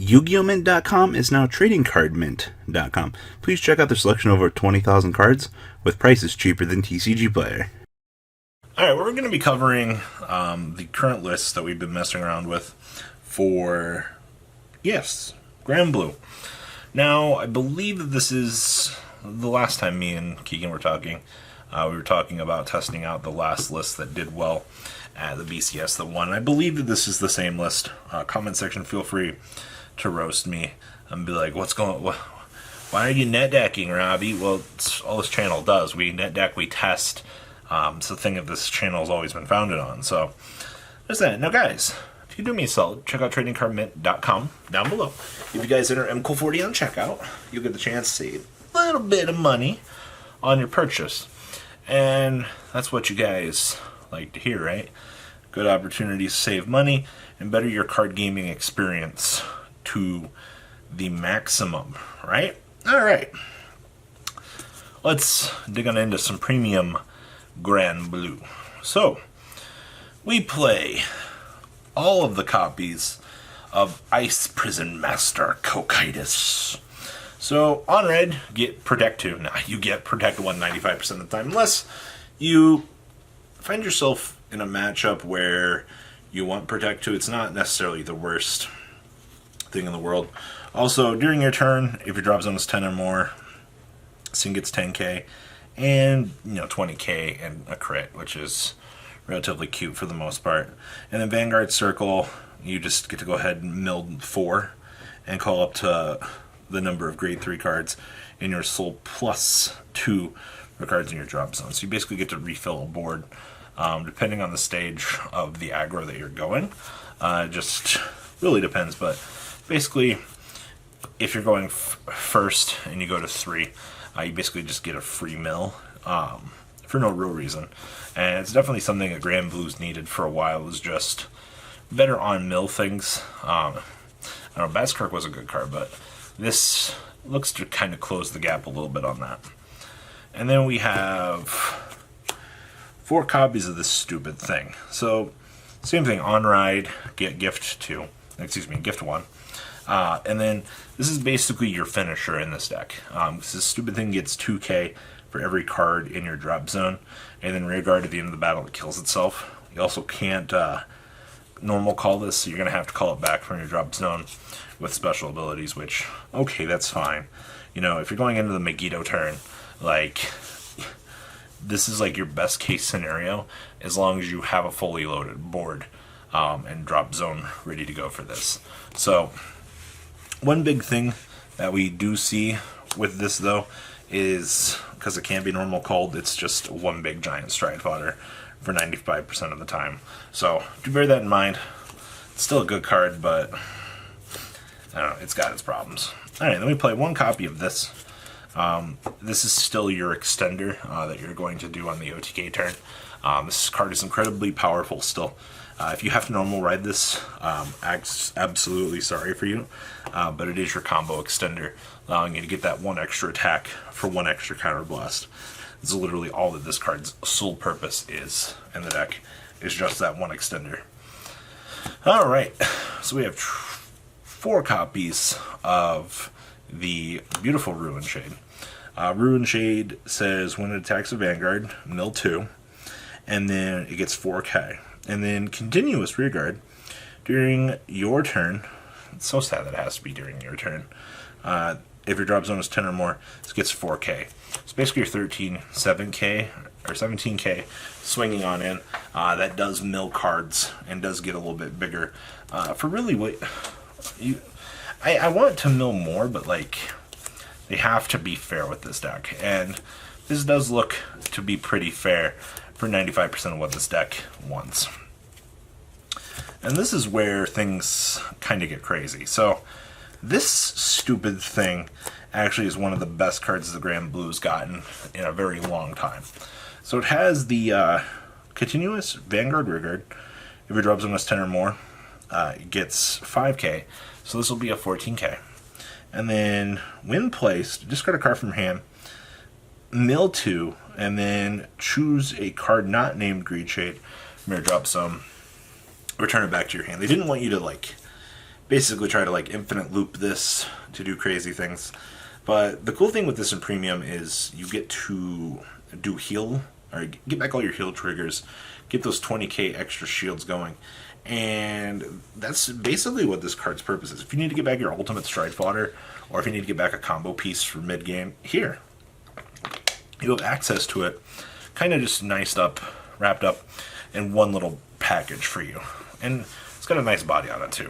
YugiOhMint.com is now TradingCardMint.com. Please check out their selection of over 20,000 cards with prices cheaper than TCG Player. Alright, we're going to be covering the current list that we've been messing around with for, Granblue. Now, I believe that this is the last time me and Keegan were talking. We were talking about testing out the last list that did well at the BCS that won. I believe that this is the same list. Comment section, feel free to roast me and be like, why are you net decking, Robbie? Well, it's all this channel does. We net deck, we test. It's the thing that this channel has always been founded on. So, there's that. Now, guys, if you do me a solid, check out TradingCardMint.com down below. If you guys enter MCO40 on checkout, you'll get the chance to save a little bit of money on your purchase. And that's what you guys like to hear, right? Good opportunities to save money and better your card gaming experience to the maximum, right? Alright. Let's dig on into some premium Granblue. So, we play all of the copies of Ice Prison Master Cocytus. So, on red, get Protect 2. Now, you get Protect 1 95% of the time, unless you find yourself in a matchup where you want Protect 2. It's not necessarily the worst thing in the world. Also, during your turn, if your drop zone is 10 or more, Sin gets 10k, and 20k and a crit, which is relatively cute for the most part. And then Vanguard Circle, you just get to go ahead and mill 4 and call up to the number of grade 3 cards in your soul plus 2 for cards in your drop zone. So you basically get to refill a board depending on the stage of the aggro that you're going. Just really depends, but basically if you're going first and you go to 3, you basically just get a free mill for no real reason. And it's definitely something that Granblue's needed for a while, is just better on mill things. I don't know, Batskirk was a good card, but this looks to kind of close the gap a little bit on that. And then we have 4 copies of this stupid thing. So, same thing, on ride, get gift 1. And then this is basically your finisher in this deck. This stupid thing gets 2k for every card in your drop zone, and then rear guard at the end of the battle it kills itself. You also can't normal call this, so you're going to have to call it back from your drop zone with special abilities, which, okay, that's fine. If you're going into the Megiddo turn, this is like your best case scenario, as long as you have a fully loaded board and drop zone ready to go for this. So, one big thing that we do see with this, though, is because it can't be normal called, it's just one big giant stride fodder for 95% of the time. So, do bear that in mind. It's still a good card, but I don't know, it's got its problems. Alright, then we play 1 copy of this. This is still your extender that you're going to do on the OTK turn. This card is incredibly powerful still. If you have to normal ride this, absolutely sorry for you, but it is your combo extender, allowing you to get that 1 extra attack for 1 extra counter blast. This is literally all that this card's sole purpose is in the deck, is just that 1 extender. Alright, so we have 4 copies of the beautiful Ruin Shade. Ruin Shade says when it attacks a Vanguard, mill 2, and then it gets 4k. And then continuous rearguard during your turn. It's so sad that it has to be during your turn. If your drop zone is 10 or more, this gets 4k. It's basically your 7k or 17k swinging on in. That does mill cards and does get a little bit bigger. For really what I want to mill more, but they have to be fair with this deck, and this does look to be pretty fair for 95% of what this deck wants. And this is where things kind of get crazy. So, this stupid thing actually is one of the best cards the Granblue's gotten in a very long time. So it has the continuous Vanguard Rearguard. If your drop zone is 10 or more, it gets 5k. So this will be a 14k. And then, when placed, discard a card from your hand, mill 2, and then choose a card not named Greed Shade from your drop zone, return it back to your hand. They didn't want you to basically try to like infinite loop this to do crazy things. But the cool thing with this in premium is you get to do heal, or get back all your heal triggers, get those 20k extra shields going. And that's basically what this card's purpose is. If you need to get back your ultimate stride fodder, or if you need to get back a combo piece for mid game, here you have access to it, kind of just niced up, wrapped up in one little package for you. And it's got a nice body on it too.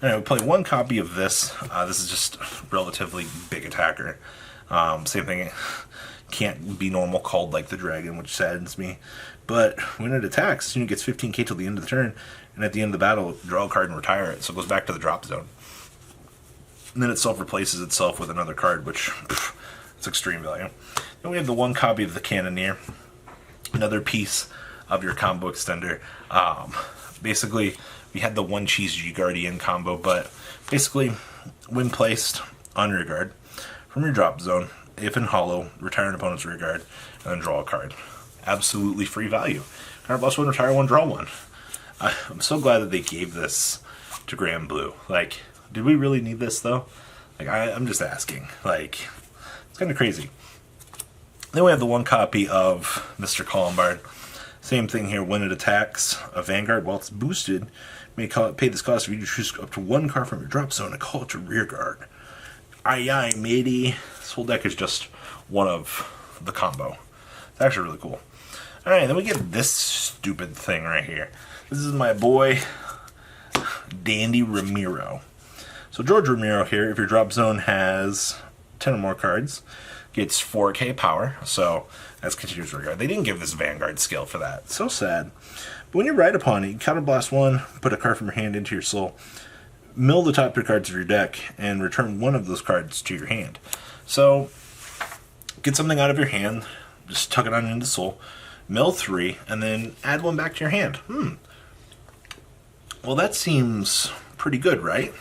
Alright, we play one copy of this. This is just relatively big attacker. Same thing, can't be normal called like the dragon, which saddens me. But when it attacks, it gets 15k till the end of the turn, and at the end of the battle, draw a card and retire it. So it goes back to the drop zone. And then it self-replaces itself with another card, which, it's extreme value. Then we have the one copy of the Cannoneer, another piece of your combo extender. Basically, we had the one Cheese G Guardian combo, but basically, when placed on rear guard, from your drop zone, if in hollow, retire an opponent's rear guard, and then draw a card. Absolutely free value. Counterblast one, retire one, draw one. I'm so glad that they gave this to Granblue. Like, did we really need this though? Like, I'm just asking. Like, it's kind of crazy. Then we have the one copy of Mr. Columbard. Same thing here. When it attacks a Vanguard while it's boosted, you may pay this cost if you choose up to one card from your drop zone and call it to rear guard. Aye aye, matey. This whole deck is just one of the combo. It's actually really cool. Alright, then we get this stupid thing right here. This is my boy, Dandy Ramiro. So George Ramiro here, if your drop zone has 10 or more cards, gets 4k power, so that's continuous regard. They didn't give this Vanguard skill for that. So sad. But when you ride upon it, you counterblast one, put a card from your hand into your soul, mill the top 2 cards of your deck, and return one of those cards to your hand. So, get something out of your hand, just tuck it on into soul, mill 3, and then add one back to your hand. Well, that seems pretty good, right?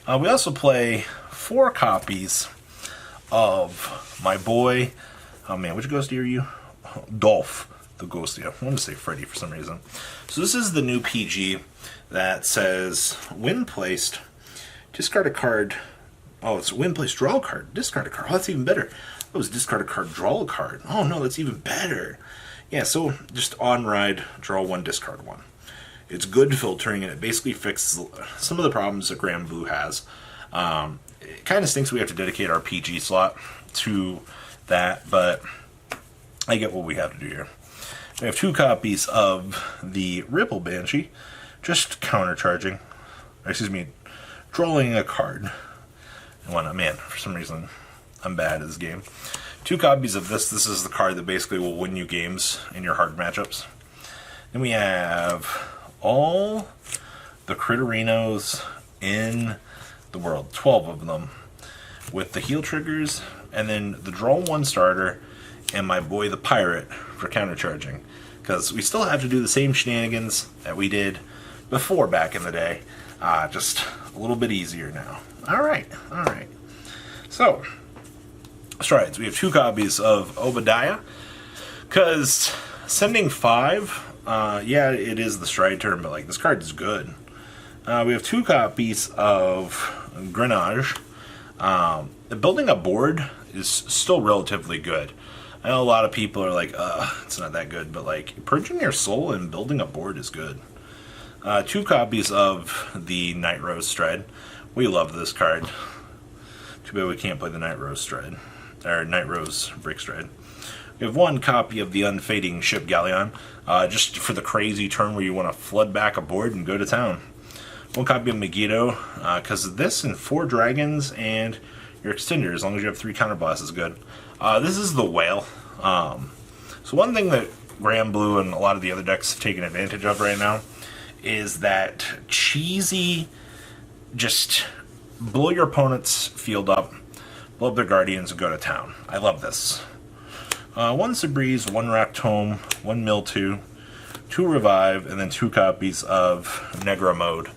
We also play 4 copies of my boy, oh man, which Ghosty are you? Dolph, the Ghosty. I wanted to say Freddy for some reason. So this is the new PG that says, when placed, discard a card. Oh, it's when placed, draw a card, discard a card. Oh, that's even better. It was discard a card, draw a card. Oh no, that's even better. Yeah, so just on ride, draw one, discard one. It's good filtering, and it basically fixes some of the problems that Granblue has. It kind of stinks we have to dedicate our PG slot to that, but I get what we have to do here. We have 2 copies of the Ripple Banshee, just countercharging, drawing a card. And whatnot. Man, for some reason, I'm bad at this game. 2 copies of this. This is the card that basically will win you games in your hard matchups. Then we have all the Criterinos in the world, 12 of them, with the heal triggers, and then the draw 1 starter, and my boy the Pirate for countercharging. Because we still have to do the same shenanigans that we did before back in the day, just a little bit easier now. Alright. So, strides. We have 2 copies of Obadiah, because sending 5, yeah, it is the stride turn, but like this card is good. We have 2 copies of Grenache. Building a board is still relatively good. I know a lot of people are like, it's not that good, but like purging your soul and building a board is good. 2 copies of the Night Rose Stride. We love this card. Too bad we can't play the Night Rose Stride, or Night Rose Brick Stride. We have 1 copy of the Unfading Ship Galleon, just for the crazy turn where you want to flood back a board and go to town. 1 copy of Megiddo, because this and 4 dragons and your extender, as long as you have 3 counterblasts, is good. This is the Whale. So one thing that Granblue and a lot of the other decks have taken advantage of right now is that cheesy, just blow your opponent's field up, blow up their guardians, and go to town. I love this. 1 Sabreeze, 1 Rack Tome, 1 Mill 2, 2 Revive, and then 2 copies of Negro Mode.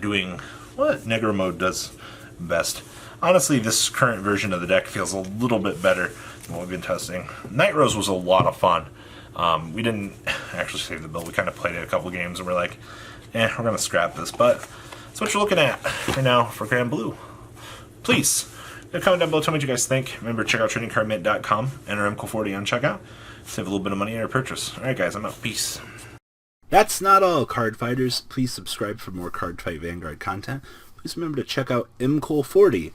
Doing what Negro Mode does best. Honestly, this current version of the deck feels a little bit better than what we've been testing. Night Rose was a lot of fun. We didn't actually save the build. We kind of played it a couple games, and we're like, we're going to scrap this. But that's what you're looking at right now for Granblue. Please, comment down below, tell me what you guys think. Remember, check out tradingcardmint.com, enter MCO40 on checkout, save a little bit of money on your purchase. Alright guys, I'm out. Peace. That's not all, card fighters. Please subscribe for more Cardfight Vanguard content. Please remember to check out MCO40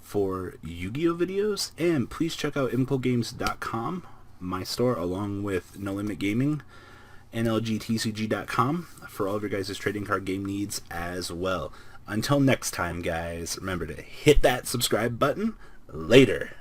for Yu-Gi-Oh videos, and please check out MCOgames.com, my store, along with No Limit Gaming and LGTCG.com for all of your guys' trading card game needs as well. Until next time, guys, remember to hit that subscribe button. Later.